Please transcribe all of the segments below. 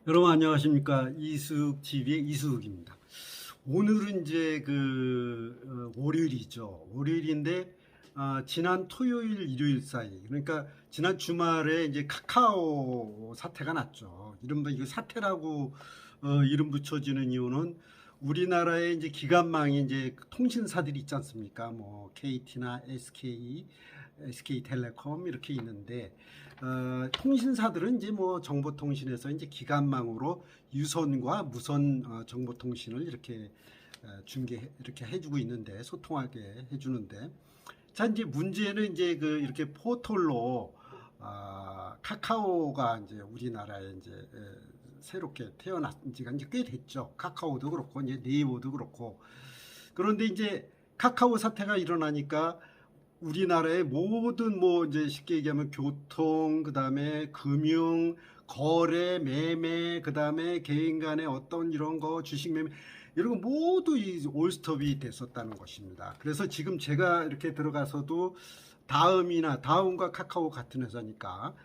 여러분 안녕하십니까? 이수욱 TV의 이수욱입니다. 오늘은 이제 월요일이죠. 월요일인데 지난 토요일, 일요일 사이, 그러니까 지난 주말에 이제 카카오 사태가 났죠. 이른바 이거 사태라고 이름 붙여지는 이유는 우리나라의 이제 기관망이 이제 통신사들이 있지 않습니까? 뭐 KT나 SK텔레콤 이렇게 있는데 통신사들은 이제 뭐 정보통신에서 이제 기관망으로 유선과 무선 정보통신을 이렇게 이렇게 해주고 있는데, 소통하게 해주는데, 자 이제 문제는 이제 이렇게 포털로 카카오가 이제 우리나라에 이제 새롭게 태어난 지가 이제 꽤 됐죠. 카카오도 그렇고 이제 네이버도 그렇고. 그런데 이제 카카오 사태가 일어나니까 우리나라의 모든 뭐 이제 쉽게 얘기하면 교통, 그다음에 금융, 거래, 매매, 그다음에 개인 간의 어떤 이런 거, 주식 매매 이런 거 모두 이 올스톱이 됐었다는 것입니다. 그래서 지금 제가 이렇게 들어가서도 다음과 카카오 같은 회사니까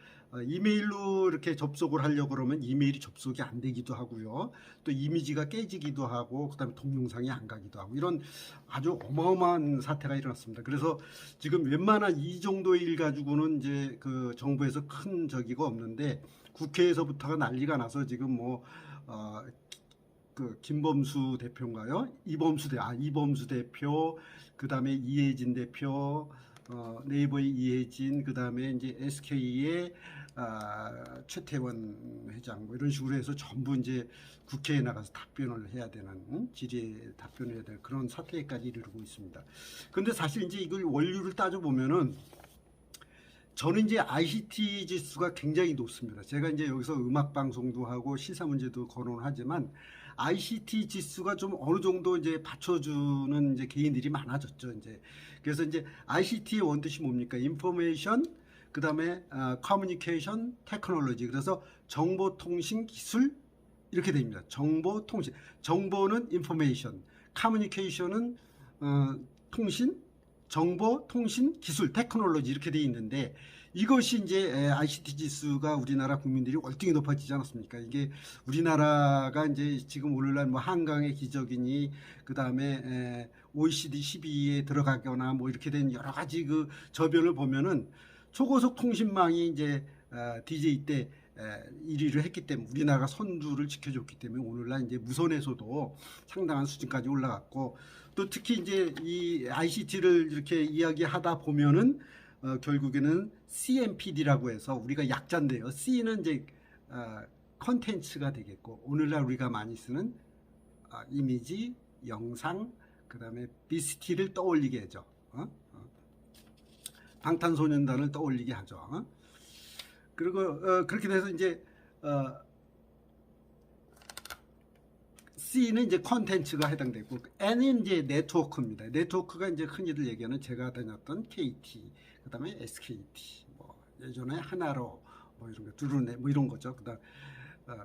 이메일로 이렇게 접속을 하려고 그러면 이메일이 접속이 안 되기도 하고요. 또 이미지가 깨지기도 하고, 그다음에 동영상이 안 가기도 하고, 이런 아주 어마어마한 사태가 일어났습니다. 그래서 지금 웬만한 이 정도의 일 가지고는 이제 정부에서 큰 저기가 없는데, 국회에서부터가 난리가 나서 지금 뭐 김범수 대표인가요? 이범수 대표, 그다음에 이해진 대표, 네이버의 이해진, 그다음에 이제 SK의 최태원 회장, 뭐 이런 식으로 해서 전부 이제 국회에 나가서 답변을 해야 되는, 질의에 답변을 해야 되는 그런 사태까지 이르고 있습니다. 그런데 사실 이제 이걸 원료를 따져 보면은 저는 이제 ICT 지수가 굉장히 높습니다. 제가 이제 여기서 음악 방송도 하고 시사 문제도 거론하지만 ICT 지수가 좀 어느 정도 이제 받쳐주는 이제 개인들이 많아졌죠. 이제 그래서 이제 ICT의 원뜻이 뭡니까? 인포메이션, 그 다음에 커뮤니케이션 테크놀로지. 그래서 정보통신 기술 이렇게 됩니다. 정보통신, 정보는 인포메이션, 커뮤니케이션은 통신, 정보, 통신, 기술, 테크놀로지 이렇게 돼 있는데, 이것이 이제 ICT 지수가 우리나라 국민들이 월등히 높아지지 않았습니까? 이게 우리나라가 이제 지금 오늘날 뭐 한강의 기적이니, 그 다음에 OECD 12위에 들어가거나 뭐 이렇게 된 여러 가지 저변을 보면은 초고속 통신망이 이제 DJ 때 1위를 했기 때문에, 우리나라가 선두를 지켜줬기 때문에 오늘날 이제 무선에서도 상당한 수준까지 올라갔고, 또 특히 이제 이 ICT를 이렇게 이야기하다 보면은 결국에는 CMPD라고 해서, 우리가 약자인데요. C는 이제 컨텐츠가 되겠고, 오늘날 우리가 많이 쓰는 이미지, 영상, 그 다음에 BCT를 떠올리게 하죠. 방탄소년단을 떠올리게 하죠. 그리고 그렇게 돼서 이제 C는 이제 컨텐츠가 해당되고, N은 이제 네트워크입니다. 네트워크가 이제 흔히들 얘기하는 제가 다녔던 KT, 그다음에 SKT, 뭐 예전에 하나로 뭐 이런 거, 두루네 뭐 이런 거죠. 그다음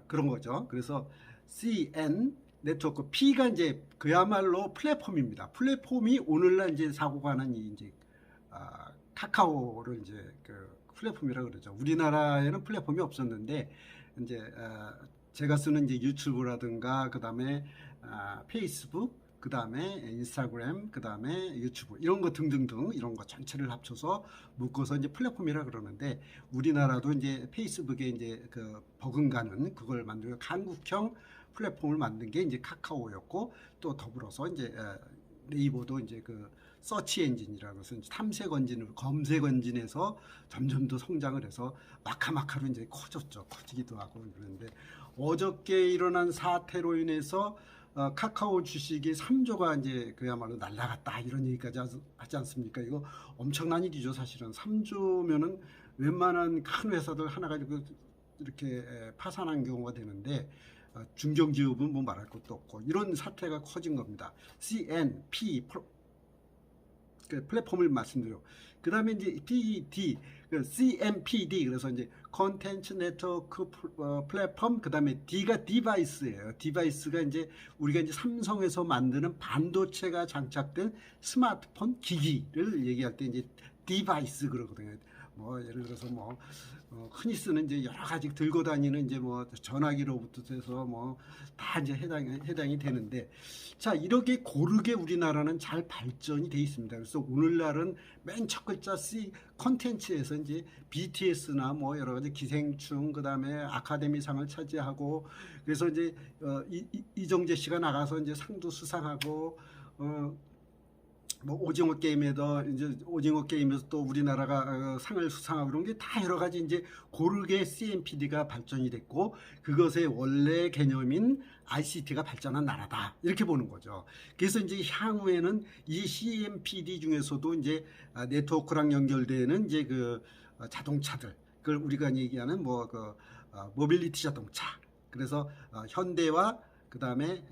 그런 거죠. 그래서 CN 네트워크, P가 이제 그야말로 플랫폼입니다. 플랫폼이 오늘날 이제 사고가 난 이제 카카오를 이제 플랫폼이라고 그러죠. 우리나라에는 플랫폼이 없었는데 이제 제가 쓰는 이제 유튜브라든가, 그 다음에 페이스북, 그 다음에 인스타그램, 그 다음에 유튜브 이런 거 등등등, 이런 거 전체를 합쳐서 묶어서 이제 플랫폼이라 그러는데, 우리나라도 이제 페이스북에 이제 버금가는 그걸 만들고 한국형 플랫폼을 만든 게 이제 카카오였고, 또 더불어서 이제 네이버도 이제 서치 엔진이라고 해서 탐색 엔진으로, 검색 엔진에서 점점 더 성장을 해서 마카마카로 이제 커지기도 하고 그러는데, 어저께 일어난 사태로 인해서 카카오 주식이 3조가 이제 그야말로 날라갔다, 이런 얘기까지 하지 않습니까? 이거 엄청난 일이죠. 사실은 3조면은 웬만한 큰 회사들 하나가 이렇게 파산한 경우가 되는데, 중견기업은 뭐 말할 것도 없고, 이런 사태가 커진 겁니다. CNP 플랫폼을 말씀드려. 그 다음에 이제 PD, CMPD, 그래서 이제 컨텐츠 네트워크 플랫폼, 그 다음에 D가 디바이스예요. 디바이스가 이제 우리가 이제 삼성에서 만드는 반도체가 장착된 스마트폰 기기를 얘기할 때 이제 디바이스 그러거든요. 뭐 예를 들어서 뭐 흔히 쓰는 이제 여러 가지 들고 다니는 이제 뭐 전화기로부터 해서 뭐 다 이제 해당이 되는데, 자 이렇게 고르게 우리나라는 잘 발전이 돼 있습니다. 그래서 오늘날은 맨 첫 글자 C 컨텐츠에서 이제 BTS나 뭐 여러 가지 기생충, 그다음에 아카데미상을 차지하고, 그래서 이제 이정재 씨가 나가서 이제 상도 수상하고, 뭐 오징어 게임에도 이제 오징어 게임에서 또 우리나라가 상을 수상하고 그런 게 다 여러 가지 이제 고르게 CMPD가 발전이 됐고, 그것의 원래 개념인 ICT가 발전한 나라다 이렇게 보는 거죠. 그래서 이제 향후에는 이 CMPD 중에서도 이제 네트워크랑 연결되는 이제 그 자동차들, 그걸 우리가 얘기하는 뭐 그 모빌리티 자동차. 그래서 현대와 그다음에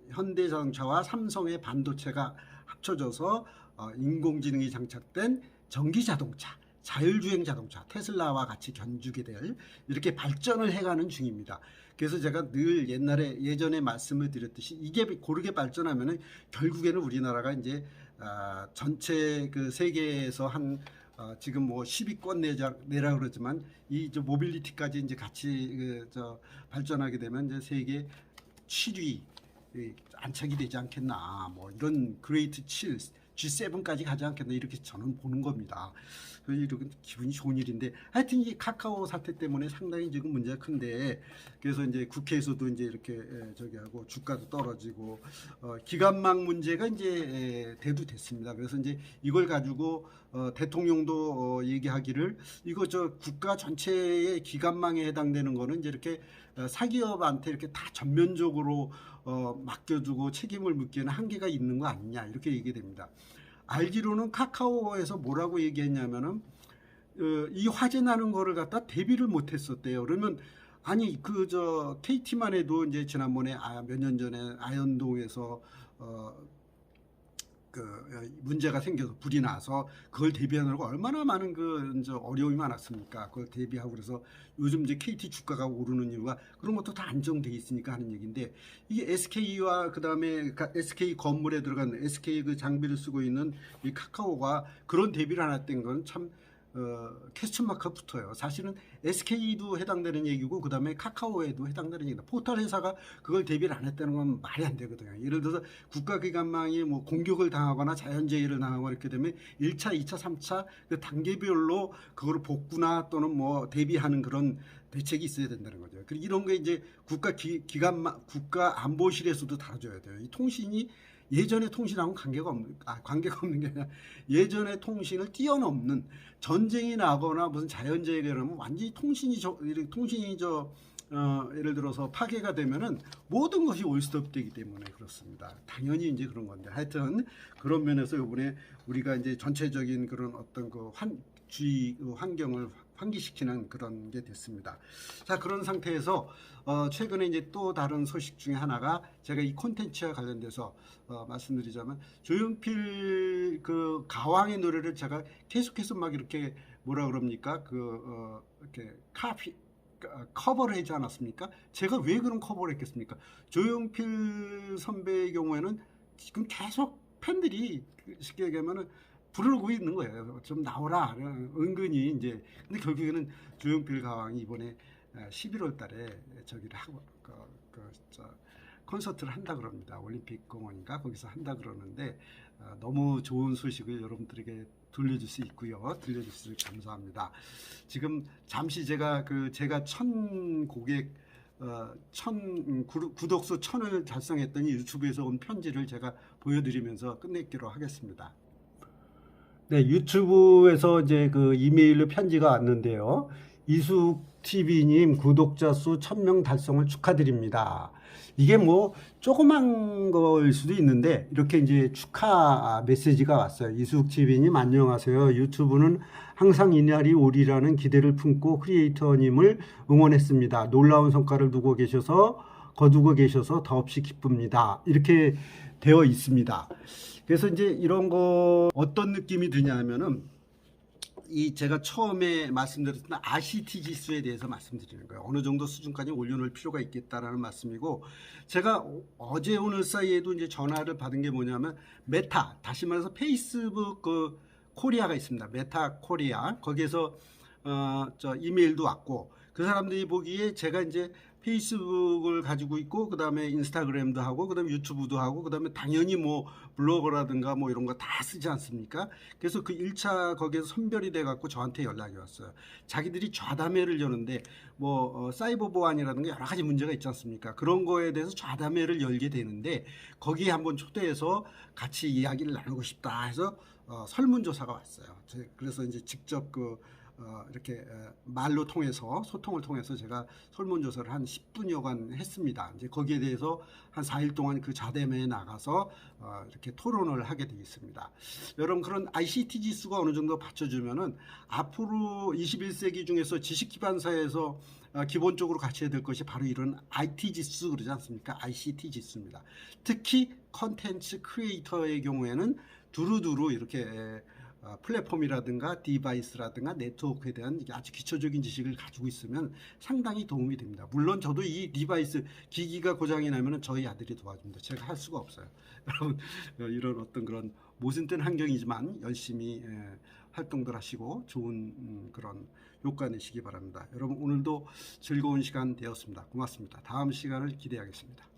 현대자동차와 삼성의 반도체가 합쳐져서 인공지능이 장착된 전기자동차, 자율주행 자동차, 테슬라와 같이 견주게 될 이렇게 발전을 해가는 중입니다. 그래서 제가 늘 예전에 말씀을 드렸듯이 이게 고르게 발전하면은 결국에는 우리나라가 이제 전체 그 세계에서 한 지금 뭐 10위권 내라 그러지만 이 모빌리티까지 이제 같이 발전하게 되면 이제 세계 7위 안착이 되지 않겠나, 뭐 이런 그레이트 7, G7까지 가지 않겠나 이렇게 저는 보는 겁니다. 이렇게 기분이 좋은 일인데, 하여튼 이 카카오 사태 때문에 상당히 지금 문제가 큰데, 그래서 이제 국회에서도 이제 이렇게 저기 하고 주가도 떨어지고 기관망 문제가 이제 대두됐습니다. 그래서 이제 이걸 가지고 대통령도 얘기하기를, 이거 저 국가 전체의 기관망에 해당되는 거는 이제 이렇게 사기업한테 이렇게 다 전면적으로 맡겨두고 책임을 묻기에는 한계가 있는 거 아니냐 이렇게 얘기됩니다. 알기로는 카카오에서 뭐라고 얘기했냐면은 이 화재 나는 거를 갖다 대비를 못했었대요. 그러면 아니 그 저 KT만 해도 이제 지난번에 몇 년 전에 아현동에서 그 문제가 생겨서 불이 나서 그걸 대비하느라고 얼마나 많은 그 이제 어려움이 많았습니까? 그걸 대비하고, 그래서 요즘 이제 KT 주가가 오르는 이유가 그런 것도 다 안정돼 있으니까 하는 얘기인데, 이게 SK와 그다음에 SK 건물에 들어간 SK 그 장비를 쓰고 있는 이 카카오가 그런 대비를 안 했던 건 참 퀘스천 마크가 붙어요. 사실은 SK도 해당되는 얘기고 그다음에 카카오에도 해당되는 얘기다. 포털 회사가 그걸 대비를 안 했다는 건 말이 안 되거든요. 예를 들어서 국가기관망이 뭐 공격을 당하거나 자연재해를 당하거나 이렇게 되면 1차, 2차, 3차 그 단계별로 그걸 복구나 또는 뭐 대비하는 그런 대책이 있어야 된다는 거죠. 그리고 이런 게 이제 국가안보실에서도 다뤄줘야 돼요. 이 통신이 예전의 통신하고는 관계가 없는 게 아니라 예전의 통신을 뛰어넘는, 전쟁이 나거나 무슨 자연재해가 일어나면 완전히 통신이 예를 들어서 파괴가 되면은 모든 것이 올스톱되기 때문에 그렇습니다. 당연히 이제 그런 건데, 하여튼 그런 면에서 이번에 우리가 이제 전체적인 그런 어떤 그 주의 환경을 환기시키는 그런 게 됐습니다. 자, 그런 상태에서 최근에 이제 또 다른 소식 중에 하나가, 제가 이 콘텐츠와 관련돼서 말씀드리자면, 조용필 그 가왕의 노래를 제가 계속해서 막 이렇게 뭐라 그럽니까? 이렇게 커버를 하지 않았습니까? 제가 왜 그런 커버를 했겠습니까? 조용필 선배의 경우에는 지금 계속 팬들이 쉽게 얘기하면은 부르고 있는 거예요. 좀 나오라. 은근히 이제. 근데 결국에는 조용필 가왕이 이번에 11월 달에 저기를 하고 콘서트를 한다 그럽니다. 올림픽 공원인가 거기서 한다 그러는데 너무 좋은 소식을 여러분들에게 들려줄 수 있고요. 들려주셔서 감사합니다. 지금 잠시 제가 1000 고객 1000 구독수 1000을 달성했더니 유튜브에서 온 편지를 제가 보여드리면서 끝내기로 하겠습니다. 네, 유튜브에서 이제 그 이메일로 편지가 왔는데요. 이숙TV님 구독자 수 1000명 달성을 축하드립니다. 이게 뭐 조그만 거일 수도 있는데 이렇게 이제 축하 메시지가 왔어요. 이숙TV님 안녕하세요. 유튜브는 항상 이날이 오리라는 기대를 품고 크리에이터님을 응원했습니다. 놀라운 성과를 거두고 계셔서 더없이 기쁩니다. 이렇게 되어 있습니다. 그래서 이제 이런 거 어떤 느낌이 드냐면은, 제가 처음에 말씀드렸던 RCT 지수에 대해서 말씀드리는 거예요. 어느 정도 수준까지 올려놓을 필요가 있겠다라는 말씀이고, 제가 어제 오늘 사이에도 이제 전화를 받은 게 뭐냐면, 메타, 다시 말해서 페이스북 코리아가 있습니다. 메타 코리아. 거기에서 저 이메일도 왔고, 그 사람들이 보기에 제가 이제 페이스북을 가지고 있고, 그 다음에 인스타그램도 하고, 그 다음에 유튜브도 하고, 그 다음에 당연히 뭐 블로거라든가 뭐 이런 거 다 쓰지 않습니까? 그래서 그 1차 거기에서 선별이 돼 갖고 저한테 연락이 왔어요. 자기들이 좌담회를 여는데 뭐 사이버 보안이라든가 여러 가지 문제가 있지 않습니까? 그런 거에 대해서 좌담회를 열게 되는데 거기에 한번 초대해서 같이 이야기를 나누고 싶다 해서 설문조사가 왔어요. 그래서 이제 직접 이렇게 말로 통해서 소통을 통해서 제가 설문조사를 한 10분여간 했습니다. 이제 거기에 대해서 한 4일 동안 그 좌담회에 나가서 이렇게 토론을 하게 되겠습니다. 여러분 그런 ICT 지수가 어느 정도 받쳐주면은 앞으로 21세기 중에서 지식 기반 사회에서 기본적으로 갖춰야 될 것이 바로 이런 IT 지수 그러지 않습니까? ICT 지수입니다. 특히 컨텐츠 크리에이터의 경우에는 두루두루 이렇게 플랫폼이라든가 디바이스라든가 네트워크에 대한 아주 기초적인 지식을 가지고 있으면 상당히 도움이 됩니다. 물론 저도 이 디바이스 기기가 고장이 나면 저희 아들이 도와줍니다. 제가 할 수가 없어요. 여러분 이런 어떤 그런 모순된 환경이지만 열심히 활동들 하시고 좋은 그런 효과 내시기 바랍니다. 여러분 오늘도 즐거운 시간 되었습니다. 고맙습니다. 다음 시간을 기대하겠습니다.